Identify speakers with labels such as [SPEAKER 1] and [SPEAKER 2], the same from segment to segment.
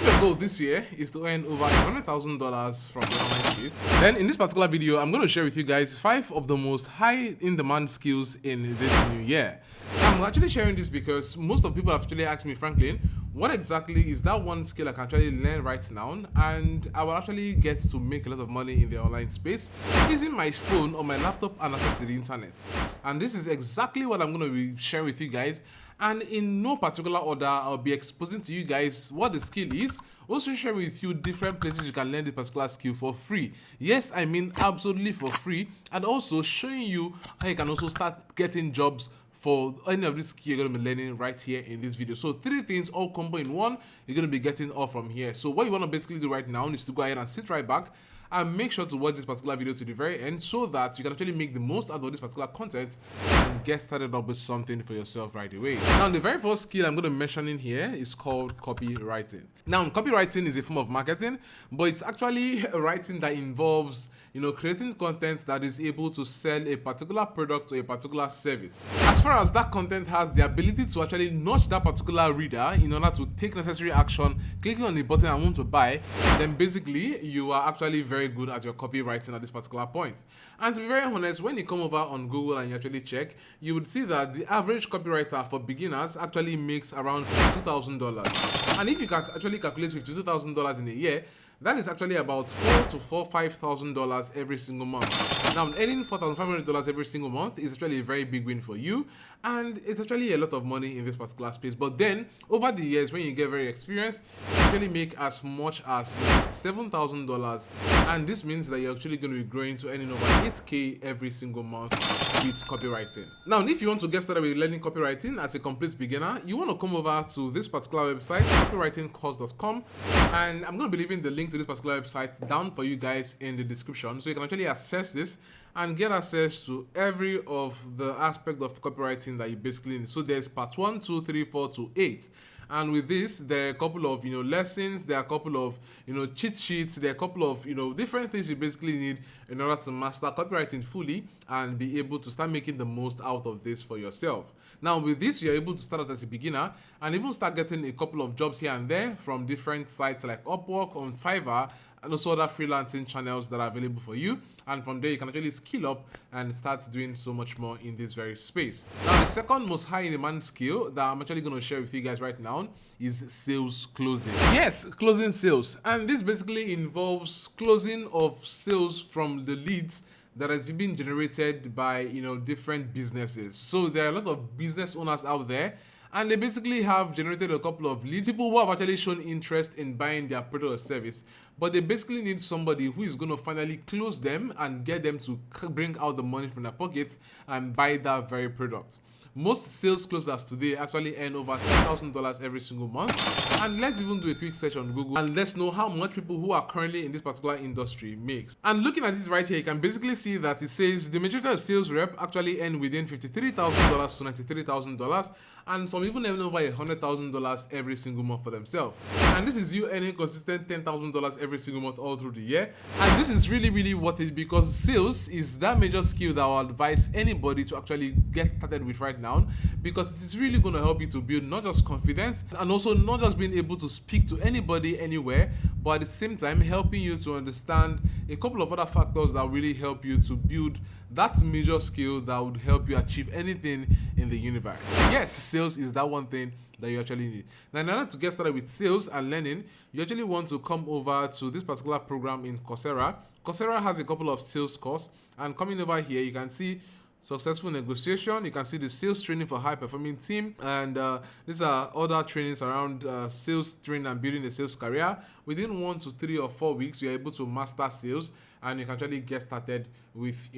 [SPEAKER 1] If your goal this year is to earn over $100,000 from the online space, then in this particular video, I'm going to share with you guys 5 of the most high in-demand skills in this new year. I'm actually sharing this because most of people have actually asked me, Franklin, what exactly is that one skill I can actually learn right now and I will actually get to make a lot of money in the online space using my phone or my laptop and access to the internet. And this is exactly what I'm going to be sharing with you guys. And in no particular order, I'll be exposing to you guys what the skill is, also sharing with you different places you can learn this particular skill for free. Yes, I mean absolutely for free, and also showing you how you can also start getting jobs for any of this skill you're going to be learning right here in this video. So 3 things all combo in one, you're going to be getting all from here. So what you want to basically do right now is to go ahead and sit right back and make sure to watch this particular video to the very end so that you can actually make the most out of this particular content and get started up with something for yourself right away. Now, the very first skill I'm going to mention in here is called copywriting. Now, copywriting is a form of marketing, but it's actually a writing that involves, creating content that is able to sell a particular product or a particular service. As far as that content has the ability to actually nudge that particular reader in order to take necessary action, clicking on the button I want to buy, then basically you are actually very good at your copywriting at this particular point. And to be very honest, when you come over on Google and you actually check, you would see that the average copywriter for beginners actually makes around $52,000. And if you can actually calculate $52,000 in a year, that is actually about $5,000 every single month. Now, earning $4,500 every single month is actually a very big win for you, and it's actually a lot of money in this particular space. But then, over the years, when you get very experienced, you actually make as much as $7,000, and this means that you're actually going to be growing to earning over $8,000 every single month with copywriting. Now, if you want to get started with learning copywriting as a complete beginner, you want to come over to this particular website, copywritingcourse.com, and I'm going to be leaving the link to this particular website down for you guys in the description, so you can actually access this and get access to every of the aspect of copywriting that you basically need. So there's part 1, 2, 3, 4 to 8. And with this, there are a couple of lessons, there are a couple of cheat sheets, there are a couple of different things you basically need in order to master copywriting fully and be able to start making the most out of this for yourself. Now with this, you're able to start out as a beginner and even start getting a couple of jobs here and there from different sites like Upwork, on Fiverr, and also other freelancing channels that are available for you. And from there, you can actually skill up and start doing so much more in this very space. Now, the second most high in demand skill that I'm actually going to share with you guys right now is sales closing. Yes, closing sales. And this basically involves closing of sales from the leads that has been generated by different businesses. So there are a lot of business owners out there, and they basically have generated a couple of leads, people who have actually shown interest in buying their product or service, but they basically need somebody who is going to finally close them and get them to bring out the money from their pockets and buy that very product. Most sales closers today actually earn over $10,000 every single month. And let's even do a quick search on Google and let's know how much people who are currently in this particular industry makes. And looking at this right here, you can basically see that it says the majority of sales rep actually earn within $53,000 to $93,000, and some even earn over $100,000 every single month for themselves. And this is you earning consistent $10,000 every single month all through the year. And this is really, really worth it because sales is that major skill that I will advise anybody to actually get started with right now, because it is really going to help you to build not just confidence and also not just being able to speak to anybody anywhere, but at the same time helping you to understand a couple of other factors that really help you to build that major skill that would help you achieve anything in the universe. Yes, sales is that one thing that you actually need. Now, in order to get started with sales and learning, you actually want to come over to this particular program in Coursera. Coursera has a couple of sales courses, and coming over here, you can see successful negotiation. You can see the sales training for high performing team, and these are other trainings around sales training and building a sales career. Within 1 to 3 or 4 weeks, you're able to master sales, and you can actually get started with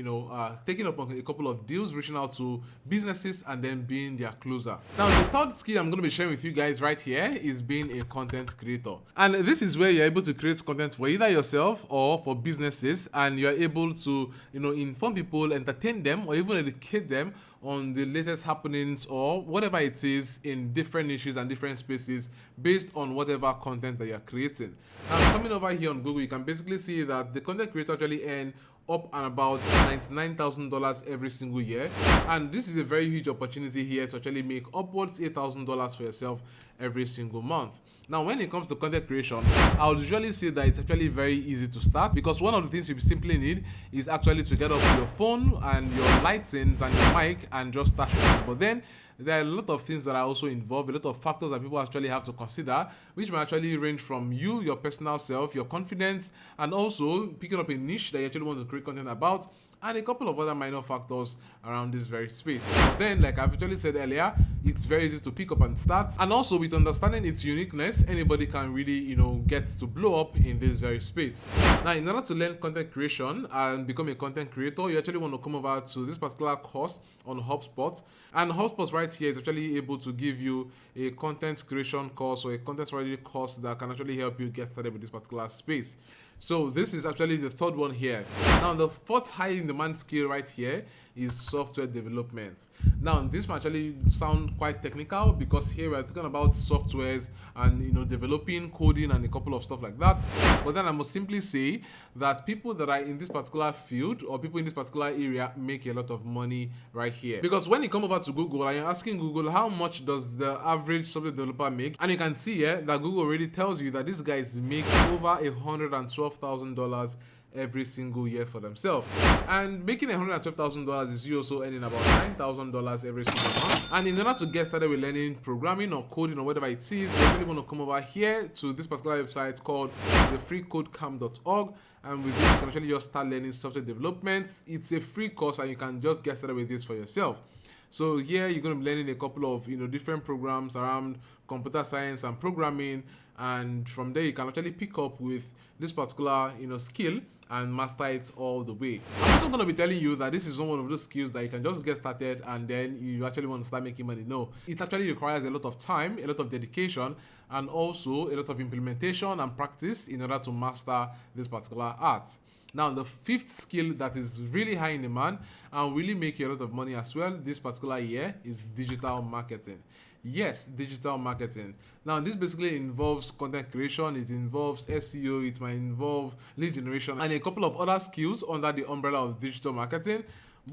[SPEAKER 1] taking up a couple of deals, reaching out to businesses, and then being their closer. Now, the third skill I'm going to be sharing with you guys right here is being a content creator. And this is where you're able to create content for either yourself or for businesses, and you're able to inform people, entertain them, or even educate them on the latest happenings or whatever it is in different niches and different spaces based on whatever content that you're creating. Now, coming over here on Google, you can basically see that the content creator actually earn up and about $99,000 every single year, and this is a very huge opportunity here to actually make upwards $8,000 for yourself every single month. Now, when it comes to content creation, I would usually say that it's actually very easy to start, because one of the things you simply need is actually to get up your phone and your lightings and your mic and just start shooting. But then there are a lot of things that are also involved, a lot of factors that people actually have to consider, which may actually range from you, your personal self, your confidence, and also picking up a niche that you actually want to create content about, and a couple of other minor factors around this very space. But then, like I've actually said earlier, it's very easy to pick up and start, and also with understanding its uniqueness, anybody can really, get to blow up in this very space. Now, in order to learn content creation and become a content creator, you actually want to come over to this particular course on HubSpot, and HubSpot right here is actually able to give you a content creation course or a content strategy course that can actually help you get started with this particular space. So this is actually the third one here. Now, the fourth high in demand skill right here is software development. Now, this might actually sound quite technical, because here we're talking about softwares and developing, coding, and a couple of stuff like that. But then I must simply say that people that are in this particular field or people in this particular area make a lot of money right here. Because when you come over to Google and you're asking Google how much does the average software developer make, and you can see here that Google already tells you that these guys make over $112,000 every single year for themselves. And making $112,000 is you also earning about $9,000 every single month. And in order to get started with learning programming or coding or whatever it is, you really want to come over here to this particular website called thefreecodecamp.org. And with this, you can actually just start learning software development. It's a free course, and you can just get started with this for yourself. So here you're going to be learning a couple of different programs around computer science and programming, and from there you can actually pick up with this particular skill and master it all the way. I'm also going to be telling you that this is one of those skills that you can just get started and then you actually want to start making money. No, it actually requires a lot of time, a lot of dedication, and also a lot of implementation and practice in order to master this particular art. Now, the fifth skill that is really high in demand and really make you a lot of money as well this particular year is digital marketing. Yes, digital marketing. Now, this basically involves content creation, it involves SEO, it might involve lead generation, and a couple of other skills under the umbrella of digital marketing.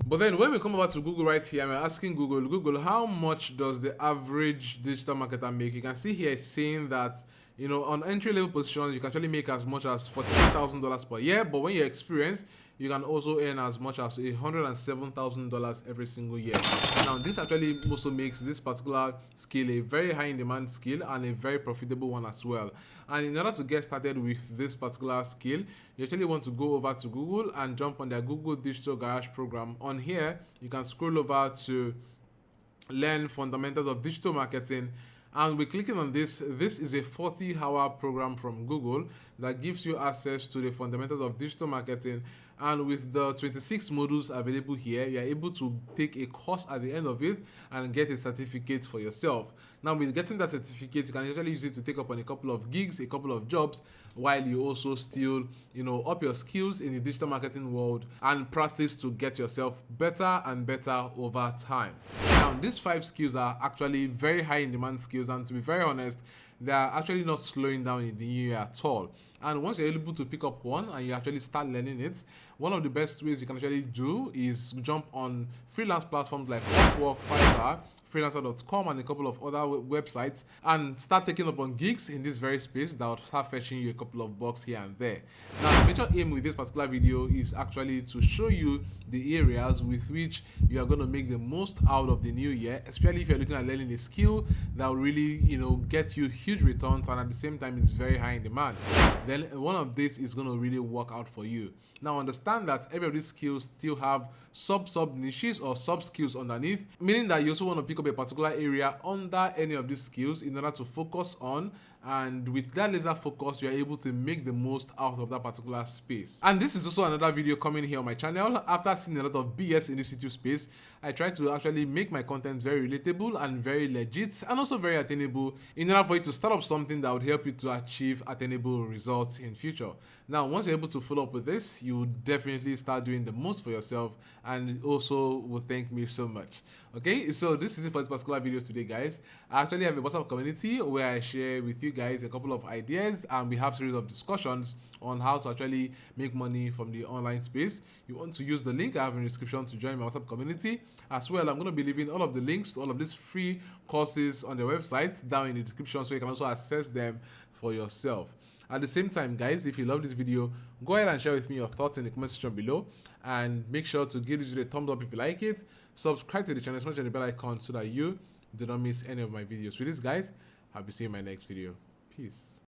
[SPEAKER 1] But then when we come over to Google right here, we're asking Google, how much does the average digital marketer make? You can see here it's saying that on entry-level positions, you can actually make as much as $42,000 per year, but when you're experienced, you can also earn as much as $107,000 every single year. Now, this actually also makes this particular skill a very high in demand skill and a very profitable one as well. And in order to get started with this particular skill, you actually want to go over to Google and jump on their Google Digital Garage program. On here, you can scroll over to learn fundamentals of digital marketing. And we're clicking on this. This is a 40-hour program from Google that gives you access to the fundamentals of digital marketing. And with the 26 modules available here, you're able to take a course at the end of it and get a certificate for yourself. Now, with getting that certificate, you can actually use it to take up on a couple of gigs, a couple of jobs, while you also still, up your skills in the digital marketing world and practice to get yourself better and better over time. Now, these 5 skills are actually very high in demand skills, and to be very honest, they are actually not slowing down in the new year at all. And once you're able to pick up one and you actually start learning it, one of the best ways you can actually do is jump on freelance platforms like Upwork, Fiverr, freelancer.com, and a couple of other websites and start taking up on gigs in this very space that will start fetching you a couple of bucks here and there. Now, the major aim with this particular video is actually to show you the areas with which you are going to make the most out of the new year, especially if you're looking at learning a skill that will really, get you huge returns and at the same time is very high in demand. Then one of these is going to really work out for you. Now, understand that every of these skills still have sub niches or sub skills underneath, meaning that you also want to pick up a particular area under any of these skills in order to focus on, and with that laser focus, you are able to make the most out of that particular space. And this is also another video coming here on my channel. After seeing a lot of BS in this YouTube space, I try to actually make my content very relatable and very legit and also very attainable in order for you to start up something that would help you to achieve attainable results in future. Now, once you're able to follow up with this, you will definitely start doing the most for yourself and also will thank me so much. Okay, so this is it for this particular video today, guys. I actually have a WhatsApp community where I share with you guys a couple of ideas, and we have a series of discussions on how to actually make money from the online space. You want to use the link I have in the description to join my WhatsApp community. As well, I'm going to be leaving all of the links to all of these free courses on their website down in the description, so you can also access them for yourself. At the same time, guys, if you love this video, go ahead and share with me your thoughts in the comment section below, and make sure to give this video a thumbs up if you like it. Subscribe to the channel, smash the bell icon so that you do not miss any of my videos. With this, guys, I'll be seeing you in my next video. Peace.